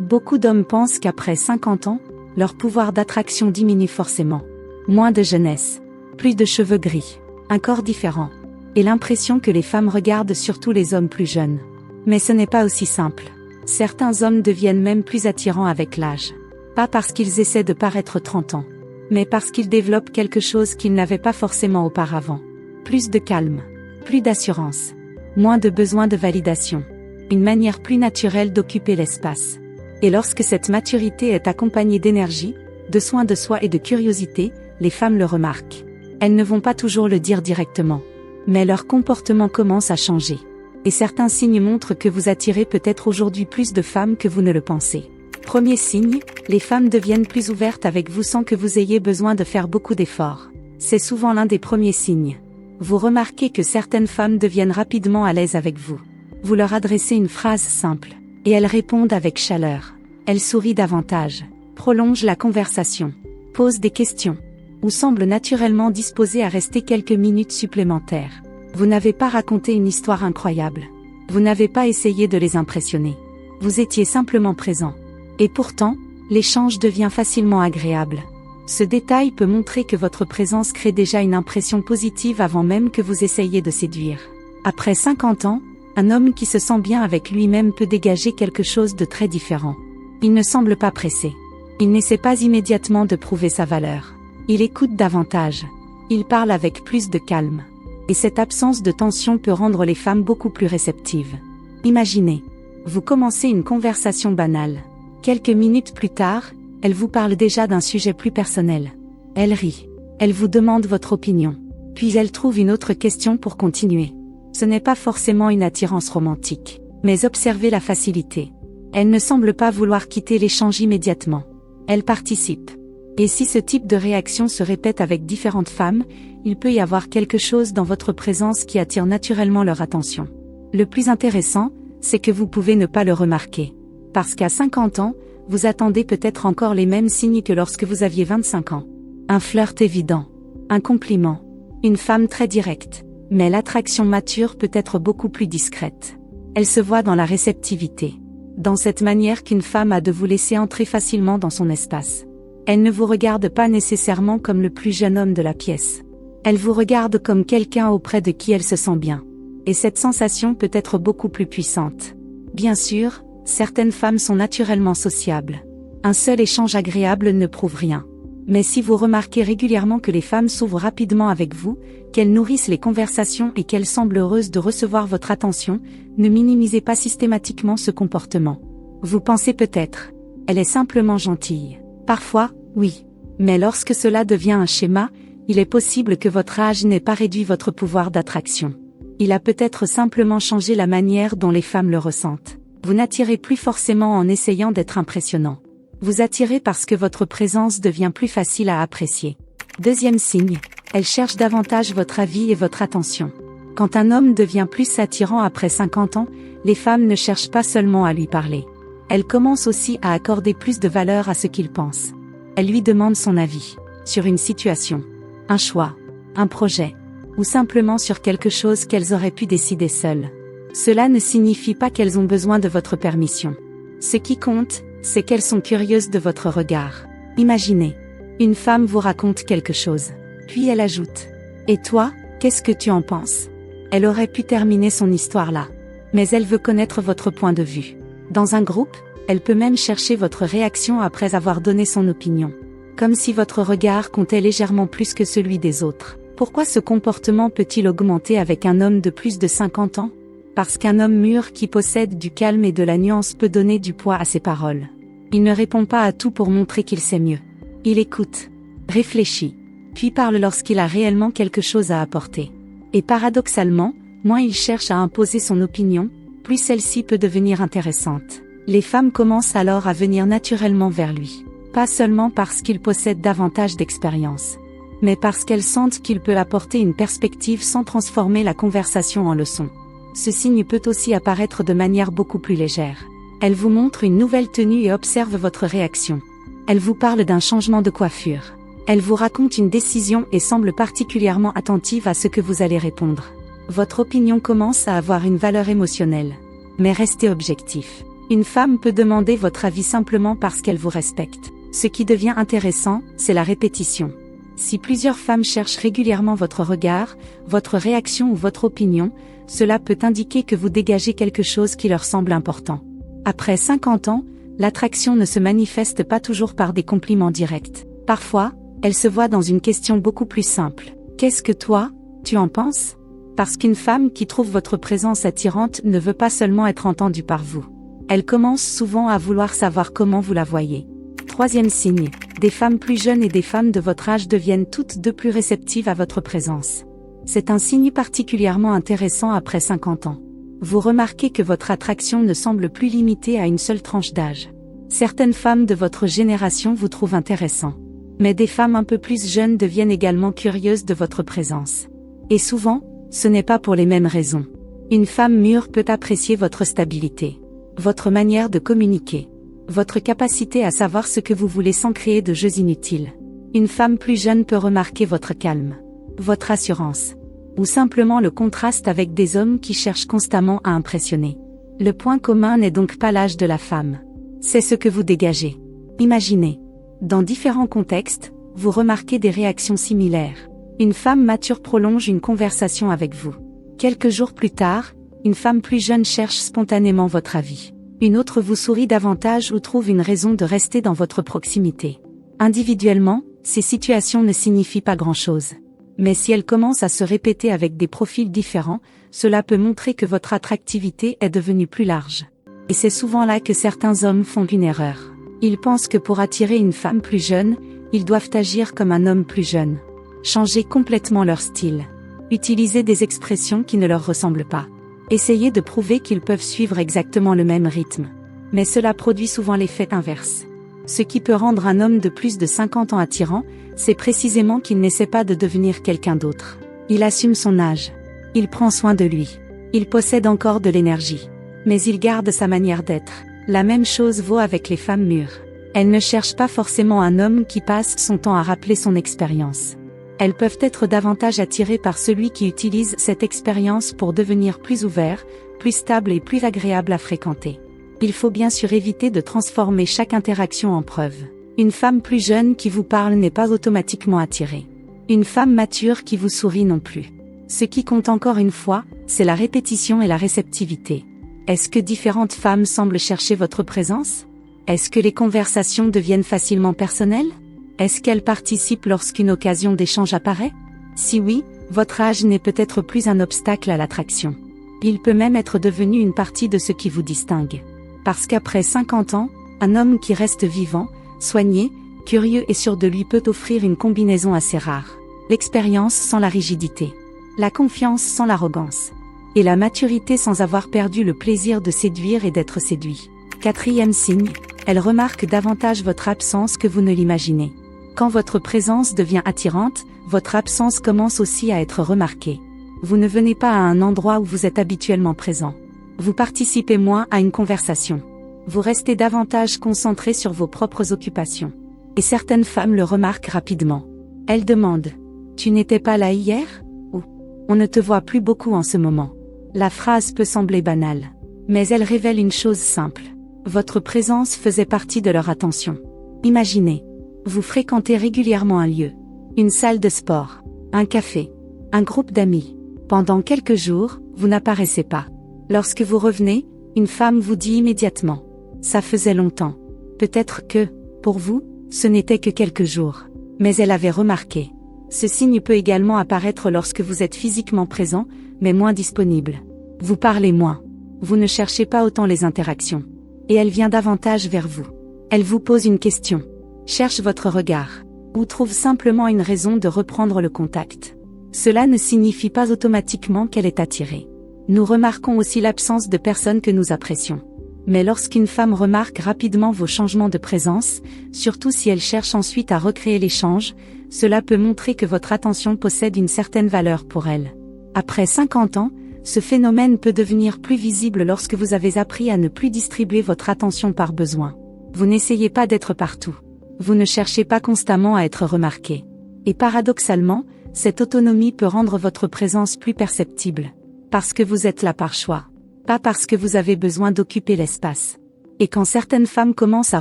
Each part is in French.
Beaucoup d'hommes pensent qu'après 50 ans, leur pouvoir d'attraction diminue forcément. Moins de jeunesse, plus de cheveux gris, un corps différent, et l'impression que les femmes regardent surtout les hommes plus jeunes. Mais ce n'est pas aussi simple. Certains hommes deviennent même plus attirants avec l'âge. Pas parce qu'ils essaient de paraître 30 ans, mais parce qu'ils développent quelque chose qu'ils n'avaient pas forcément auparavant. Plus de calme, plus d'assurance, moins de besoin de validation, une manière plus naturelle d'occuper l'espace. Et lorsque cette maturité est accompagnée d'énergie, de soin de soi et de curiosité, les femmes le remarquent. Elles ne vont pas toujours le dire directement, mais leur comportement commence à changer. Et certains signes montrent que vous attirez peut-être aujourd'hui plus de femmes que vous ne le pensez. Premier signe, les femmes deviennent plus ouvertes avec vous sans que vous ayez besoin de faire beaucoup d'efforts. C'est souvent l'un des premiers signes. Vous remarquez que certaines femmes deviennent rapidement à l'aise avec vous. Vous leur adressez une phrase simple, et elles répondent avec chaleur. Elles sourient davantage, prolongent la conversation, posent des questions, ou semblent naturellement disposées à rester quelques minutes supplémentaires. Vous n'avez pas raconté une histoire incroyable. Vous n'avez pas essayé de les impressionner. Vous étiez simplement présent. Et pourtant, l'échange devient facilement agréable. Ce détail peut montrer que votre présence crée déjà une impression positive avant même que vous essayiez de séduire. Après 50 ans, un homme qui se sent bien avec lui-même peut dégager quelque chose de très différent. Il ne semble pas pressé. Il n'essaie pas immédiatement de prouver sa valeur. Il écoute davantage. Il parle avec plus de calme. Et cette absence de tension peut rendre les femmes beaucoup plus réceptives. Imaginez, vous commencez une conversation banale. Quelques minutes plus tard, elle vous parle déjà d'un sujet plus personnel. Elle rit. Elle vous demande votre opinion. Puis elle trouve une autre question pour continuer. Ce n'est pas forcément une attirance romantique. Mais observez la facilité. Elle ne semble pas vouloir quitter l'échange immédiatement. Elle participe. Et si ce type de réaction se répète avec différentes femmes, il peut y avoir quelque chose dans votre présence qui attire naturellement leur attention. Le plus intéressant, c'est que vous pouvez ne pas le remarquer. Parce qu'à 50 ans, vous attendez peut-être encore les mêmes signes que lorsque vous aviez 25 ans. Un flirt évident. Un compliment. Une femme très directe. Mais l'attraction mature peut être beaucoup plus discrète. Elle se voit dans la réceptivité. Dans cette manière qu'une femme a de vous laisser entrer facilement dans son espace. Elle ne vous regarde pas nécessairement comme le plus jeune homme de la pièce. Elle vous regarde comme quelqu'un auprès de qui elle se sent bien. Et cette sensation peut être beaucoup plus puissante. Bien sûr, certaines femmes sont naturellement sociables. Un seul échange agréable ne prouve rien. Mais si vous remarquez régulièrement que les femmes s'ouvrent rapidement avec vous, qu'elles nourrissent les conversations et qu'elles semblent heureuses de recevoir votre attention, ne minimisez pas systématiquement ce comportement. Vous pensez peut-être, elle est simplement gentille. Parfois, oui. Mais lorsque cela devient un schéma, il est possible que votre âge n'ait pas réduit votre pouvoir d'attraction. Il a peut-être simplement changé la manière dont les femmes le ressentent. Vous n'attirez plus forcément en essayant d'être impressionnant. Vous attirez parce que votre présence devient plus facile à apprécier. Deuxième signe, elle cherche davantage votre avis et votre attention. Quand un homme devient plus attirant après 50 ans, les femmes ne cherchent pas seulement à lui parler. Elles commencent aussi à accorder plus de valeur à ce qu'il pense. Elles lui demandent son avis, sur une situation, un choix, un projet, ou simplement sur quelque chose qu'elles auraient pu décider seules. Cela ne signifie pas qu'elles ont besoin de votre permission. Ce qui compte, c'est qu'elles sont curieuses de votre regard. Imaginez, une femme vous raconte quelque chose, puis elle ajoute « Et toi, qu'est-ce que tu en penses ?» Elle aurait pu terminer son histoire là. Mais elle veut connaître votre point de vue. Dans un groupe, elle peut même chercher votre réaction après avoir donné son opinion. Comme si votre regard comptait légèrement plus que celui des autres. Pourquoi ce comportement peut-il augmenter avec un homme de plus de 50 ans ? Parce qu'un homme mûr qui possède du calme et de la nuance peut donner du poids à ses paroles. Il ne répond pas à tout pour montrer qu'il sait mieux. Il écoute, réfléchit, puis parle lorsqu'il a réellement quelque chose à apporter. Et paradoxalement, moins il cherche à imposer son opinion, plus celle-ci peut devenir intéressante. Les femmes commencent alors à venir naturellement vers lui. Pas seulement parce qu'il possède davantage d'expérience, mais parce qu'elles sentent qu'il peut apporter une perspective sans transformer la conversation en leçon. Ce signe peut aussi apparaître de manière beaucoup plus légère. Elle vous montre une nouvelle tenue et observe votre réaction. Elle vous parle d'un changement de coiffure. Elle vous raconte une décision et semble particulièrement attentive à ce que vous allez répondre. Votre opinion commence à avoir une valeur émotionnelle. Mais restez objectif. Une femme peut demander votre avis simplement parce qu'elle vous respecte. Ce qui devient intéressant, c'est la répétition. Si plusieurs femmes cherchent régulièrement votre regard, votre réaction ou votre opinion, cela peut indiquer que vous dégagez quelque chose qui leur semble important. Après 50 ans, l'attraction ne se manifeste pas toujours par des compliments directs. Parfois, elle se voit dans une question beaucoup plus simple. Qu'est-ce que toi, tu en penses? Parce qu'une femme qui trouve votre présence attirante ne veut pas seulement être entendue par vous. Elle commence souvent à vouloir savoir comment vous la voyez. Troisième signe, des femmes plus jeunes et des femmes de votre âge deviennent toutes deux plus réceptives à votre présence. C'est un signe particulièrement intéressant après 50 ans. Vous remarquez que votre attraction ne semble plus limitée à une seule tranche d'âge. Certaines femmes de votre génération vous trouvent intéressant. Mais des femmes un peu plus jeunes deviennent également curieuses de votre présence. Et souvent, ce n'est pas pour les mêmes raisons. Une femme mûre peut apprécier votre stabilité, votre manière de communiquer, votre capacité à savoir ce que vous voulez sans créer de jeux inutiles. Une femme plus jeune peut remarquer votre calme, votre assurance, ou simplement le contraste avec des hommes qui cherchent constamment à impressionner. Le point commun n'est donc pas l'âge de la femme. C'est ce que vous dégagez. Imaginez. Dans différents contextes, vous remarquez des réactions similaires. Une femme mature prolonge une conversation avec vous. Quelques jours plus tard, une femme plus jeune cherche spontanément votre avis. Une autre vous sourit davantage ou trouve une raison de rester dans votre proximité. Individuellement, ces situations ne signifient pas grand-chose. Mais si elles commencent à se répéter avec des profils différents, cela peut montrer que votre attractivité est devenue plus large. Et c'est souvent là que certains hommes font une erreur. Ils pensent que pour attirer une femme plus jeune, ils doivent agir comme un homme plus jeune. Changer complètement leur style. Utiliser des expressions qui ne leur ressemblent pas. Essayer de prouver qu'ils peuvent suivre exactement le même rythme. Mais cela produit souvent l'effet inverse. Ce qui peut rendre un homme de plus de 50 ans attirant, c'est précisément qu'il n'essaie pas de devenir quelqu'un d'autre. Il assume son âge. Il prend soin de lui. Il possède encore de l'énergie. Mais il garde sa manière d'être. La même chose vaut avec les femmes mûres. Elles ne cherchent pas forcément un homme qui passe son temps à rappeler son expérience. Elles peuvent être davantage attirées par celui qui utilise cette expérience pour devenir plus ouvert, plus stable et plus agréable à fréquenter. Il faut bien sûr éviter de transformer chaque interaction en preuve. Une femme plus jeune qui vous parle n'est pas automatiquement attirée. Une femme mature qui vous sourit non plus. Ce qui compte encore une fois, c'est la répétition et la réceptivité. Est-ce que différentes femmes semblent chercher votre présence? Est-ce que les conversations deviennent facilement personnelles? Est-ce qu'elles participent lorsqu'une occasion d'échange apparaît? Si oui, votre âge n'est peut-être plus un obstacle à l'attraction. Il peut même être devenu une partie de ce qui vous distingue. Parce qu'après 50 ans, un homme qui reste vivant, soigné, curieux et sûr de lui peut offrir une combinaison assez rare. L'expérience sans la rigidité. La confiance sans l'arrogance. Et la maturité sans avoir perdu le plaisir de séduire et d'être séduit. Quatrième signe, elle remarque davantage votre absence que vous ne l'imaginez. Quand votre présence devient attirante, votre absence commence aussi à être remarquée. Vous ne venez pas à un endroit où vous êtes habituellement présent. Vous participez moins à une conversation. Vous restez davantage concentré sur vos propres occupations. Et certaines femmes le remarquent rapidement. Elles demandent « Tu n'étais pas là hier ?» ou « On ne te voit plus beaucoup en ce moment ». La phrase peut sembler banale. Mais elle révèle une chose simple. Votre présence faisait partie de leur attention. Imaginez. Vous fréquentez régulièrement un lieu. Une salle de sport. Un café. Un groupe d'amis. Pendant quelques jours, vous n'apparaissez pas. Lorsque vous revenez, une femme vous dit immédiatement. Ça faisait longtemps. Peut-être que, pour vous, ce n'était que quelques jours. Mais elle avait remarqué. Ce signe peut également apparaître lorsque vous êtes physiquement présent, mais moins disponible. Vous parlez moins. Vous ne cherchez pas autant les interactions. Et elle vient davantage vers vous. Elle vous pose une question. Cherche votre regard. Ou trouve simplement une raison de reprendre le contact. Cela ne signifie pas automatiquement qu'elle est attirée. Nous remarquons aussi l'absence de personnes que nous apprécions. Mais lorsqu'une femme remarque rapidement vos changements de présence, surtout si elle cherche ensuite à recréer l'échange, cela peut montrer que votre attention possède une certaine valeur pour elle. Après 50 ans, ce phénomène peut devenir plus visible lorsque vous avez appris à ne plus distribuer votre attention par besoin. Vous n'essayez pas d'être partout. Vous ne cherchez pas constamment à être remarqué. Et paradoxalement, cette autonomie peut rendre votre présence plus perceptible. Parce que vous êtes là par choix. Pas parce que vous avez besoin d'occuper l'espace. Et quand certaines femmes commencent à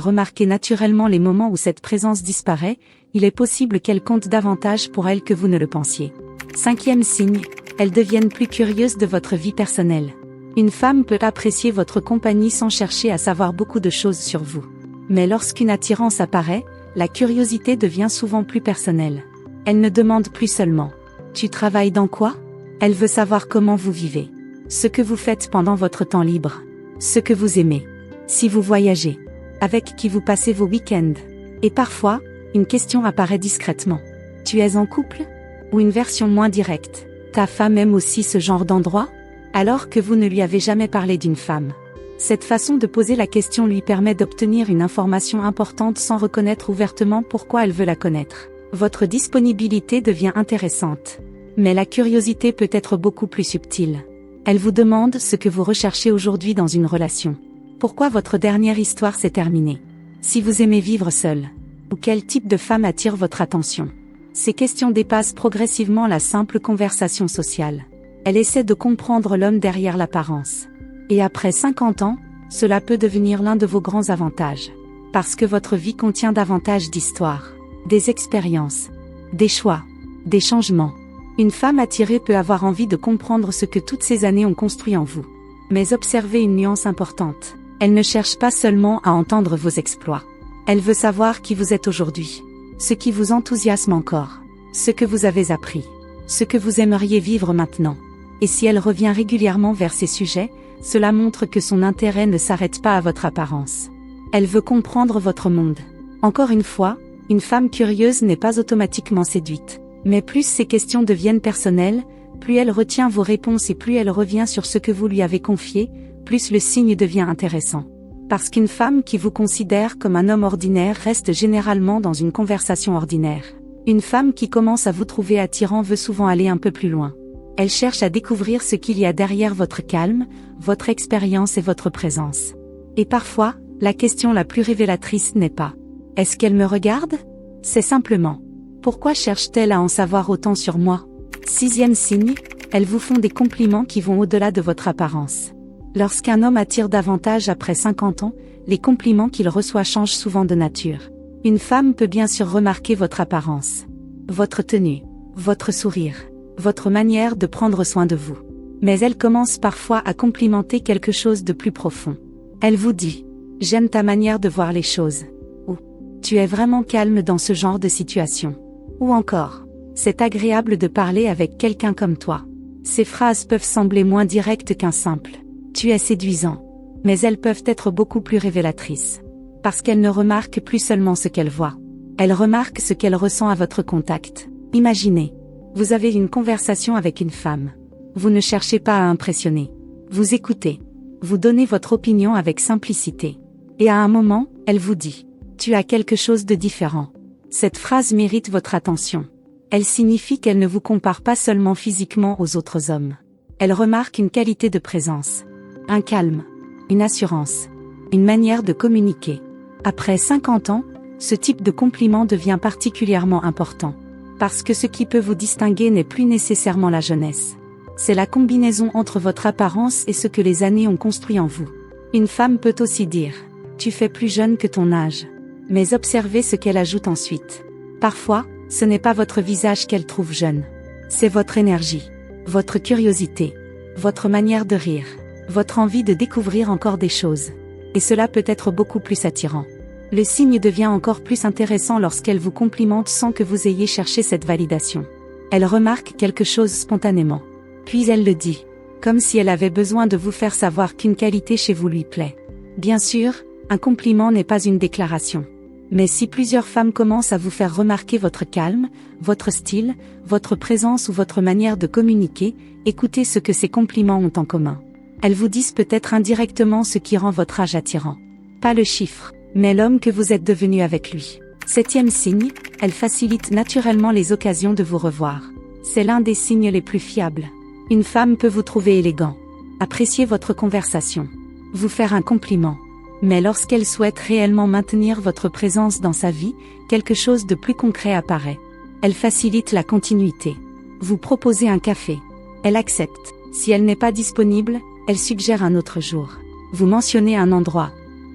remarquer naturellement les moments où cette présence disparaît, il est possible qu'elles comptent davantage pour elles que vous ne le pensiez. 5e signe, elles deviennent plus curieuses de votre vie personnelle. Une femme peut apprécier votre compagnie sans chercher à savoir beaucoup de choses sur vous. Mais lorsqu'une attirance apparaît, la curiosité devient souvent plus personnelle. Elle ne demande plus seulement « Tu travailles dans quoi ?» Elle veut savoir comment vous vivez, ce que vous faites pendant votre temps libre, ce que vous aimez, si vous voyagez, avec qui vous passez vos week-ends. Et parfois, une question apparaît discrètement. « Tu es en couple ?» Ou une version moins directe. « Ta femme aime aussi ce genre d'endroit ?» Alors que vous ne lui avez jamais parlé d'une femme. Cette façon de poser la question lui permet d'obtenir une information importante sans reconnaître ouvertement pourquoi elle veut la connaître. Votre disponibilité devient intéressante. Mais la curiosité peut être beaucoup plus subtile. Elle vous demande ce que vous recherchez aujourd'hui dans une relation. Pourquoi votre dernière histoire s'est terminée? Si vous aimez vivre seul. Ou quel type de femme attire votre attention? Ces questions dépassent progressivement la simple conversation sociale. Elle essaie de comprendre l'homme derrière l'apparence. Et après 50 ans, cela peut devenir l'un de vos grands avantages. Parce que votre vie contient davantage d'histoires, des expériences, des choix, des changements. Une femme attirée peut avoir envie de comprendre ce que toutes ces années ont construit en vous. Mais observez une nuance importante. Elle ne cherche pas seulement à entendre vos exploits. Elle veut savoir qui vous êtes aujourd'hui. Ce qui vous enthousiasme encore. Ce que vous avez appris. Ce que vous aimeriez vivre maintenant. Et si elle revient régulièrement vers ces sujets, cela montre que son intérêt ne s'arrête pas à votre apparence. Elle veut comprendre votre monde. Encore une fois, une femme curieuse n'est pas automatiquement séduite. Mais plus ces questions deviennent personnelles, plus elle retient vos réponses et plus elle revient sur ce que vous lui avez confié, plus le signe devient intéressant. Parce qu'une femme qui vous considère comme un homme ordinaire reste généralement dans une conversation ordinaire. Une femme qui commence à vous trouver attirant veut souvent aller un peu plus loin. Elle cherche à découvrir ce qu'il y a derrière votre calme, votre expérience et votre présence. Et parfois, la question la plus révélatrice n'est pas « Est-ce qu'elle me regarde ?» C'est simplement « Pourquoi cherche-t-elle à en savoir autant sur moi ?» 6e signe, elles vous font des compliments qui vont au-delà de votre apparence. Lorsqu'un homme attire davantage après 50 ans, les compliments qu'il reçoit changent souvent de nature. Une femme peut bien sûr remarquer votre apparence, votre tenue, votre sourire, votre manière de prendre soin de vous. Mais elle commence parfois à complimenter quelque chose de plus profond. Elle vous dit « J'aime ta manière de voir les choses » ou « Tu es vraiment calme dans ce genre de situation » ou encore « C'est agréable de parler avec quelqu'un comme toi ». Ces phrases peuvent sembler moins directes qu'un simple « Tu es séduisant », mais elles peuvent être beaucoup plus révélatrices. Parce qu'elle ne remarque plus seulement ce qu'elle voit. Elle remarque ce qu'elle ressent à votre contact. Imaginez. Vous avez une conversation avec une femme. Vous ne cherchez pas à impressionner. Vous écoutez. Vous donnez votre opinion avec simplicité. Et à un moment, elle vous dit « Tu as quelque chose de différent ». Cette phrase mérite votre attention. Elle signifie qu'elle ne vous compare pas seulement physiquement aux autres hommes. Elle remarque une qualité de présence. Un calme. Une assurance. Une manière de communiquer. Après 50 ans, ce type de compliment devient particulièrement important. Parce que ce qui peut vous distinguer n'est plus nécessairement la jeunesse. C'est la combinaison entre votre apparence et ce que les années ont construit en vous. Une femme peut aussi dire « Tu fais plus jeune que ton âge ». Mais observez ce qu'elle ajoute ensuite. Parfois, ce n'est pas votre visage qu'elle trouve jeune. C'est votre énergie, votre curiosité, votre manière de rire, votre envie de découvrir encore des choses. Et cela peut être beaucoup plus attirant. Le signe devient encore plus intéressant lorsqu'elle vous complimente sans que vous ayez cherché cette validation. Elle remarque quelque chose spontanément. Puis elle le dit, comme si elle avait besoin de vous faire savoir qu'une qualité chez vous lui plaît. Bien sûr, un compliment n'est pas une déclaration. Mais si plusieurs femmes commencent à vous faire remarquer votre calme, votre style, votre présence ou votre manière de communiquer, écoutez ce que ces compliments ont en commun. Elles vous disent peut-être indirectement ce qui rend votre âge attirant. Pas le chiffre, mais l'homme que vous êtes devenu avec lui. 7e signe, elle facilite naturellement les occasions de vous revoir. C'est l'un des signes les plus fiables. Une femme peut vous trouver élégant, apprécier votre conversation, vous faire un compliment. Mais lorsqu'elle souhaite réellement maintenir votre présence dans sa vie, quelque chose de plus concret apparaît. Elle facilite la continuité. Vous proposez un café. Elle accepte. Si elle n'est pas disponible, elle suggère un autre jour. Vous mentionnez un endroit.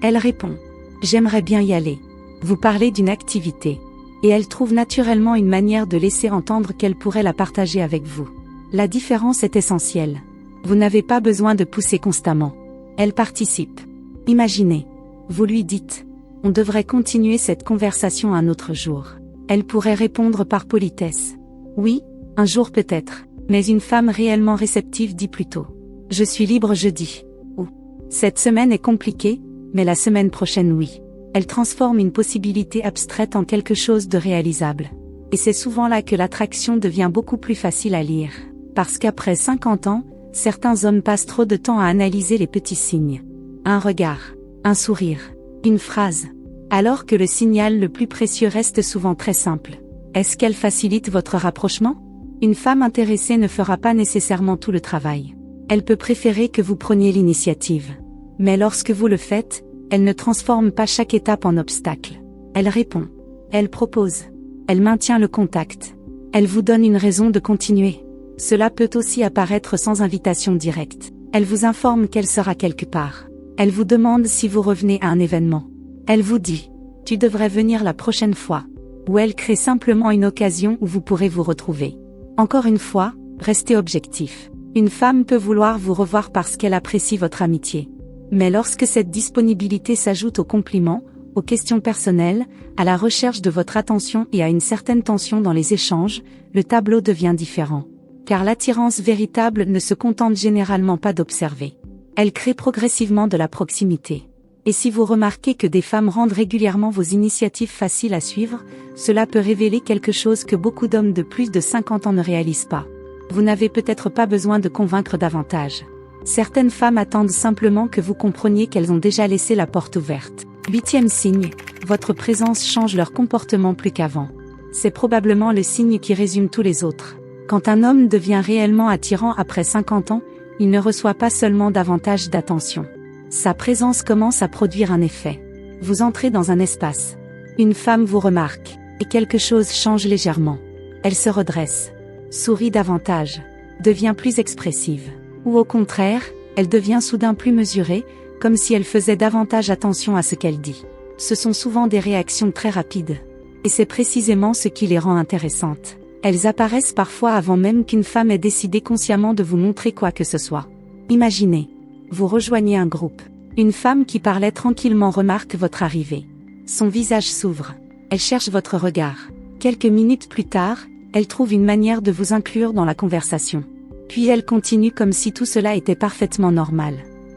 Elle répond. J'aimerais bien y aller. Vous parlez d'une activité. Et elle trouve naturellement une manière de laisser entendre qu'elle pourrait la partager avec vous. La différence est essentielle. Vous n'avez pas besoin de pousser constamment. Elle participe. Imaginez. Vous lui dites. On devrait continuer cette conversation un autre jour. Elle pourrait répondre par politesse. Oui, un jour peut-être. Mais une femme réellement réceptive dit plutôt. Je suis libre jeudi. Ou. Cette semaine est compliquée, mais la semaine prochaine oui. Elle transforme une possibilité abstraite en quelque chose de réalisable. Et c'est souvent là que l'attraction devient beaucoup plus facile à lire. Parce qu'après 50 ans, certains hommes passent trop de temps à analyser les petits signes. Un regard, un sourire, une phrase. Alors que le signal le plus précieux reste souvent très simple. Est-ce qu'elle facilite votre rapprochement? Une femme intéressée ne fera pas nécessairement tout le travail. Elle peut préférer que vous preniez l'initiative. Mais lorsque vous le faites, elle ne transforme pas chaque étape en obstacle. Elle répond. Elle propose. Elle maintient le contact. Elle vous donne une raison de continuer. Cela peut aussi apparaître sans invitation directe. Elle vous informe qu'elle sera quelque part. Elle vous demande si vous revenez à un événement. Elle vous dit. Tu devrais venir la prochaine fois. Ou elle crée simplement une occasion où vous pourrez vous retrouver. Encore une fois, restez objectif. Une femme peut vouloir vous revoir parce qu'elle apprécie votre amitié. Mais lorsque cette disponibilité s'ajoute aux compliments, aux questions personnelles, à la recherche de votre attention et à une certaine tension dans les échanges, le tableau devient différent. Car l'attirance véritable ne se contente généralement pas d'observer. Elle crée progressivement de la proximité. Et si vous remarquez que des femmes rendent régulièrement vos initiatives faciles à suivre, cela peut révéler quelque chose que beaucoup d'hommes de plus de 50 ans ne réalisent pas. Vous n'avez peut-être pas besoin de convaincre davantage. Certaines femmes attendent simplement que vous compreniez qu'elles ont déjà laissé la porte ouverte. 8e signe, votre présence change leur comportement plus qu'avant. C'est probablement le signe qui résume tous les autres. Quand un homme devient réellement attirant après 50 ans, il ne reçoit pas seulement davantage d'attention. Sa présence commence à produire un effet. Vous entrez dans un espace. Une femme vous remarque, et quelque chose change légèrement. Elle se redresse, sourit davantage, devient plus expressive. Ou au contraire, elle devient soudain plus mesurée, comme si elle faisait davantage attention à ce qu'elle dit. Ce sont souvent des réactions très rapides. Et c'est précisément ce qui les rend intéressantes. Elles apparaissent parfois avant même qu'une femme ait décidé consciemment de vous montrer quoi que ce soit. Imaginez. Vous rejoignez un groupe. Une femme qui parlait tranquillement remarque votre arrivée. Son visage s'ouvre. Elle cherche votre regard. Quelques minutes plus tard, elle trouve une manière de vous inclure dans la conversation. Puis elle continue comme si tout cela était parfaitement normal.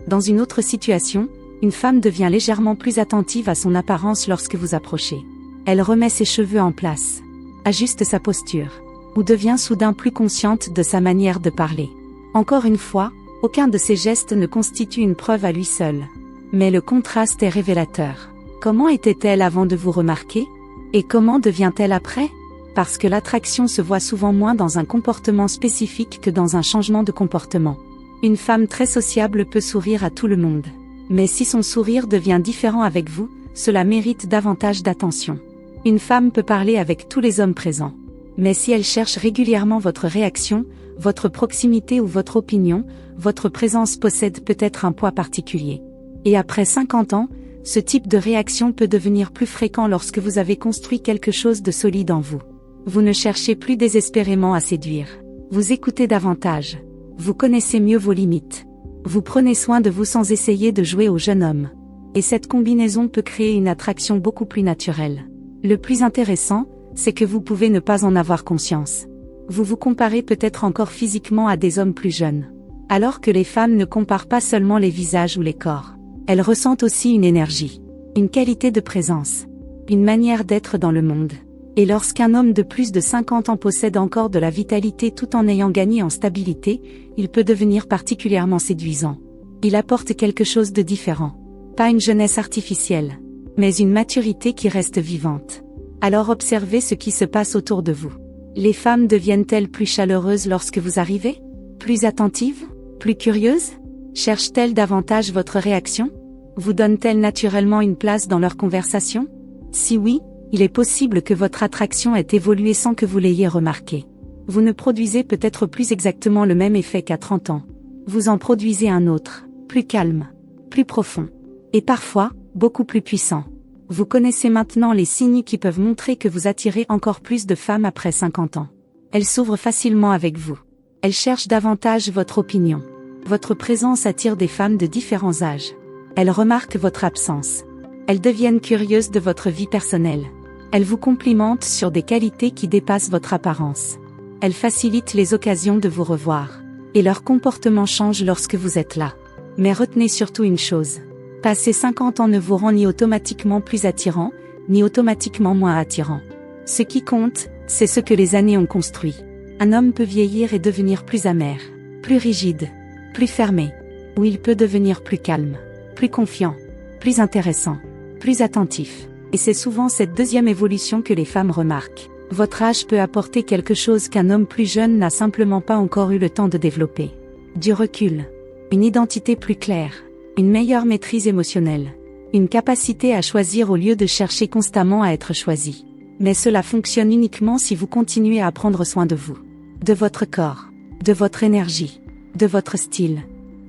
Dans une autre situation, une femme devient légèrement plus attentive à son apparence lorsque vous approchez. Elle remet ses cheveux en place, ajuste sa posture, ou devient soudain plus consciente de sa manière de parler. Encore une fois, aucun de ces gestes ne constitue une preuve à lui seul. Mais le contraste est révélateur. Comment était-elle avant de vous remarquer? Et comment devient-elle après? Parce que l'attraction se voit souvent moins dans un comportement spécifique que dans un changement de comportement. Une femme très sociable peut sourire à tout le monde. Mais si son sourire devient différent avec vous, cela mérite davantage d'attention. Une femme peut parler avec tous les hommes présents. Mais si elle cherche régulièrement votre réaction, votre proximité ou votre opinion, votre présence possède peut-être un poids particulier. Et après 50 ans, ce type de réaction peut devenir plus fréquent lorsque vous avez construit quelque chose de solide en vous. Vous ne cherchez plus désespérément à séduire. Vous écoutez davantage. Vous connaissez mieux vos limites. Vous prenez soin de vous sans essayer de jouer au jeune homme. Et cette combinaison peut créer une attraction beaucoup plus naturelle. Le plus intéressant, c'est que vous pouvez ne pas en avoir conscience. Vous vous comparez peut-être encore physiquement à des hommes plus jeunes. Alors que les femmes ne comparent pas seulement les visages ou les corps. Elles ressentent aussi une énergie, une qualité de présence, une manière d'être dans le monde. Et lorsqu'un homme de plus de 50 ans possède encore de la vitalité tout en ayant gagné en stabilité, il peut devenir particulièrement séduisant. Il apporte quelque chose de différent. Pas une jeunesse artificielle, mais une maturité qui reste vivante. Alors observez ce qui se passe autour de vous. Les femmes deviennent-elles plus chaleureuses lorsque vous arrivez? Plus attentives? Plus curieuses? Cherchent-elles davantage votre réaction? Vous donnent-elles naturellement une place dans leur conversation? Si oui, il est possible que votre attraction ait évolué sans que vous l'ayez remarqué. Vous ne produisez peut-être plus exactement le même effet qu'à 30 ans. Vous en produisez un autre, plus calme, plus profond. Et parfois, beaucoup plus puissant. Vous connaissez maintenant les signes qui peuvent montrer que vous attirez encore plus de femmes après 50 ans. Elles s'ouvrent facilement avec vous. Elles cherchent davantage votre opinion. Votre présence attire des femmes de différents âges. Elles remarquent votre absence. Elles deviennent curieuses de votre vie personnelle. Elles vous complimentent sur des qualités qui dépassent votre apparence. Elles facilitent les occasions de vous revoir. Et leur comportement change lorsque vous êtes là. Mais retenez surtout une chose. Passer 50 ans ne vous rend ni automatiquement plus attirant, ni automatiquement moins attirant. Ce qui compte, c'est ce que les années ont construit. Un homme peut vieillir et devenir plus amer, plus rigide, plus fermé. Ou il peut devenir plus calme, plus confiant, plus intéressant, plus attentif. Et c'est souvent cette deuxième évolution que les femmes remarquent. Votre âge peut apporter quelque chose qu'un homme plus jeune n'a simplement pas encore eu le temps de développer. Du recul, une identité plus claire, une meilleure maîtrise émotionnelle, une capacité à choisir au lieu de chercher constamment à être choisi. Mais cela fonctionne uniquement si vous continuez à prendre soin de vous, de votre corps, de votre énergie, de votre style,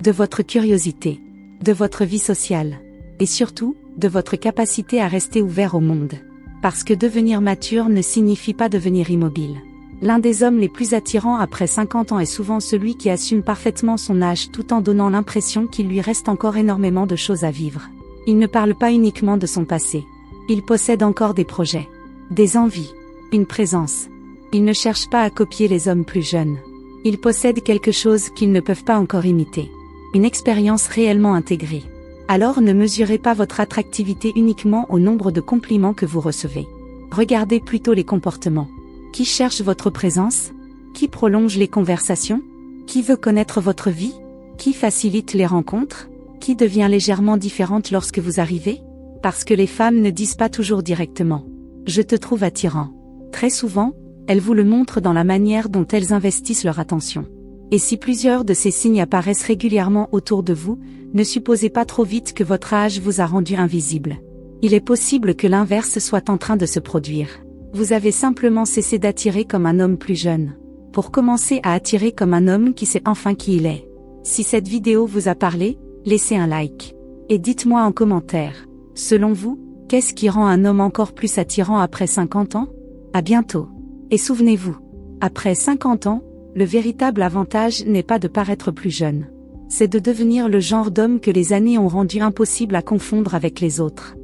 de votre curiosité, de votre vie sociale, et surtout, de votre capacité à rester ouvert au monde. Parce que devenir mature ne signifie pas devenir immobile. L'un des hommes les plus attirants après 50 ans est souvent celui qui assume parfaitement son âge tout en donnant l'impression qu'il lui reste encore énormément de choses à vivre. Il ne parle pas uniquement de son passé. Il possède encore des projets, des envies, une présence. Il ne cherche pas à copier les hommes plus jeunes. Il possède quelque chose qu'ils ne peuvent pas encore imiter. Une expérience réellement intégrée. Alors ne mesurez pas votre attractivité uniquement au nombre de compliments que vous recevez. Regardez plutôt les comportements. Qui cherche votre présence? Qui prolonge les conversations? Qui veut connaître votre vie? Qui facilite les rencontres? Qui devient légèrement différente lorsque vous arrivez? Parce que les femmes ne disent pas toujours directement « Je te trouve attirant ». Très souvent, elles vous le montrent dans la manière dont elles investissent leur attention. Et si plusieurs de ces signes apparaissent régulièrement autour de vous, ne supposez pas trop vite que votre âge vous a rendu invisible. Il est possible que l'inverse soit en train de se produire. Vous avez simplement cessé d'attirer comme un homme plus jeune, pour commencer à attirer comme un homme qui sait enfin qui il est. Si cette vidéo vous a parlé, laissez un like. Et dites-moi en commentaire, selon vous, qu'est-ce qui rend un homme encore plus attirant après 50 ans? À bientôt. Et souvenez-vous, après 50 ans, le véritable avantage n'est pas de paraître plus jeune. C'est de devenir le genre d'homme que les années ont rendu impossible à confondre avec les autres.